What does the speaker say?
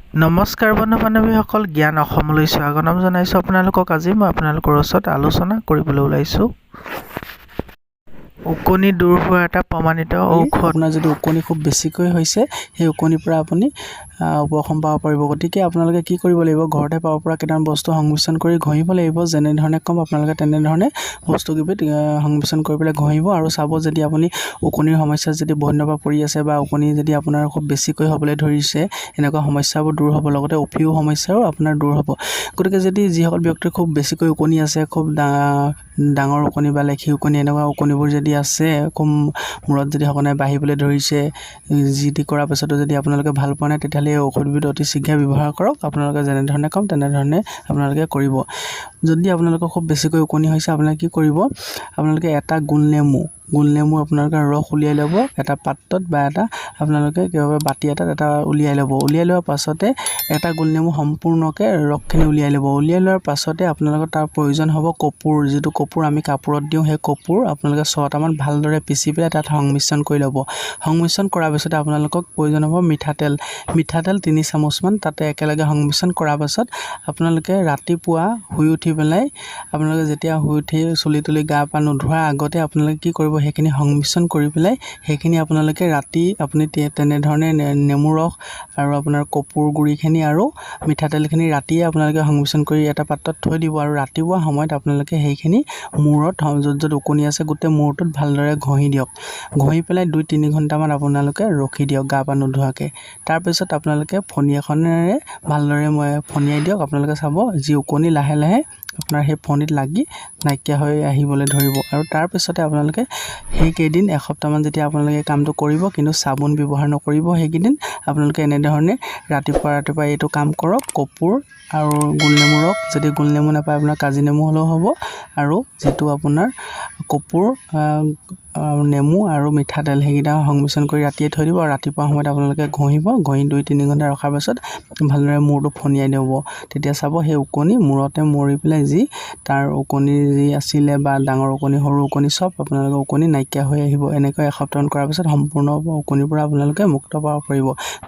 নমস্কাৰ বন্ধু বান্ধৱীসকল, জ্ঞান অসমলৈ স্বাগতম জনাইছোঁ আপোনালোকক। আজি মই আপোনালোকৰ ওচৰত আলোচনা কৰিবলৈ ওলাইছোঁ ওকণি দূৰ হোৱা এটা প্ৰমাণিত ঔষধ। আপোনাৰ যদি ওকণি খুব বেছিকৈ হৈছে, সেই ওকণিৰ পৰা আপুনি উপশম পাব পাৰিব। গতিকে আপোনালোকে কি কৰিব লাগিব, ঘৰতে পাব পৰা কেইটামান বস্তু সংমিশ্ৰণ কৰি ঘঁহিব লাগিব। যেনেধৰণে ক'ম আপোনালোকে তেনেধৰণে বস্তুকেইবিধ সংমিশ্ৰণ কৰি পেলাই ঘঁহিব। আৰু চাব, যদি আপুনি ওকণিৰ সমস্যা যদি বহুত দিনৰ পৰা পৰি আছে বা ওকণি যদি আপোনাৰ খুব বেছিকৈ হ'বলৈ ধৰিছে, এনেকুৱা সমস্যাবোৰ দূৰ হ'ব, লগতে উফিও সমস্যাও আপোনাৰ দূৰ হ'ব। গতিকে যদি যিসকল ব্যক্তিৰ খুব বেছিকৈ ওকণি আছে, খুব ডাঙৰ ওকণি বা লেখি ওকণি, এনেকুৱা ওকণিবোৰ যদি আছে, খুব মূৰত যদি সঘনাই বাঢ়িবলৈ ধৰিছে, যি টি কৰাৰ পাছতো যদি আপোনালোকে ভাল পোৱা নাই, তেতিয়াহ'লে এই ঔষধবিধ অতি শীঘ্ৰে ব্যৱহাৰ কৰক। আপোনালোকে যেনেধৰণে ক'ম তেনেধৰণে আপোনালোকে কৰিব। যদি আপোনালোকৰ খুব বেছিকৈ ওকণি হৈছে, আপোনালোকে কি কৰিব, আপোনালোকে এটা গোল নেমু আপোনালোকে ৰস উলিয়াই ল'ব এটা পাত্ৰত, বা আপোনালোকে কিবা বাতি এটাত উলিয়াই ল'ব। উলিয়াই লোৱাৰ পাছতে এটা গোল নেমু সম্পূৰ্ণকৈ ৰসখিনি উলিয়াই ল'ব। উলিয়াই লোৱাৰ পাছতে আপোনালোকৰ তাৰ প্ৰয়োজন হ'ব কপোৰ। যিটো কপোৰ আমি কাপোৰত দিওঁ, সেই কপোৰ আপোনালোকে 6টামান ভালদৰে পিচি পেলাই তাত সংমিশ্ৰণ কৰি ল'ব। সংমিশ্ৰণ কৰাৰ পাছতে আপোনালোকক প্ৰয়োজন হ'ব মিঠাতেল 3 চামুচমান তাতে একেলগে সংমিশ্ৰণ কৰাৰ পাছত আপোনালোকে ৰাতিপুৱা শুই উঠি পেলাই, আপোনালোকে যেতিয়া শুই উঠি চুলি তুলি গা পা নোধোৱাৰ আগতে আপোনালোকে কি কৰিব, সেইখিনি সংমিশ্ৰণ কৰি পেলাই সেইখিনি আপোনালোকে ৰাতি আপুনি তেনেধৰণে নেমু ৰস আৰু আপোনাৰ কপোৰ গুড়িখিনি আৰু মিঠাতেলখিনি ৰাতিয়ে আপোনালোকে সংমিশ্ৰণ কৰি এটা পাত্ৰত থৈ দিব। আৰু ৰাতিপুৱা সময়ত আপোনালোকে সেইখিনি মূৰত, য'ত ওকণি আছে গোটেই মূৰটোত ভালদৰে ঘঁহি দিয়ক। ঘঁহি পেলাই 2-3 ঘণ্টামান আপোনালোকে ৰখি দিয়ক গা পা নোধোৱাকৈ। তাৰপিছত আপোনালোকে ফণি এখনেৰে ভালদৰে ফণিয়াই দিয়ক। আপোনালোকে চাব, যি ওকণি লাহে লাহে আপোনাৰ সেই ফণিত লাগি নাইকিয়া হৈ আহিবলৈ ধৰিব। আৰু তাৰপিছতে আপোনালোকে সেইকেইদিন এসপ্তাহমান যেতিয়া আপোনালোকে কামটো কৰিব, কিন্তু চাবোন ব্যৱহাৰ নকৰিব সেইকেইদিন। আপোনালোকে এনেধৰণে ৰাতিপুৱা এইটো কাম কৰক। কপোৰ আৰু গোলনেমু ৰস, যদি গোলনেমু নাপায় আপোনাৰ কাজি নেমু হ'লেও হ'ব, আৰু যিটো আপোনাৰ কপোৰ, নেমু আৰু মিঠাতেল, সেইকেইটা সংমিশ্ৰণ কৰি ৰাতিয়ে থৈ দিব। আৰু ৰাতিপুৱা সময়ত আপোনালোকে ঘঁহিব। ঘঁহি 2-3 ঘণ্টা ৰখাৰ পাছত ভালদৰে মূৰটো ফণিয়াই দিব। তেতিয়া চাব, সেই ওকণি মূৰতে মৰি পেলাই যি তাৰ ওকণি যি আছিলে, বা ডাঙৰ ওকণি সৰু ওকণি চব আপোনালোকৰ ওকণি নাইকিয়া হৈ আহিব। এনেকৈ এসপ্তাহমান কৰাৰ পাছত সম্পূৰ্ণ ওকণিৰ পৰা আপোনালোকে মুক্ত পাব পাৰিব।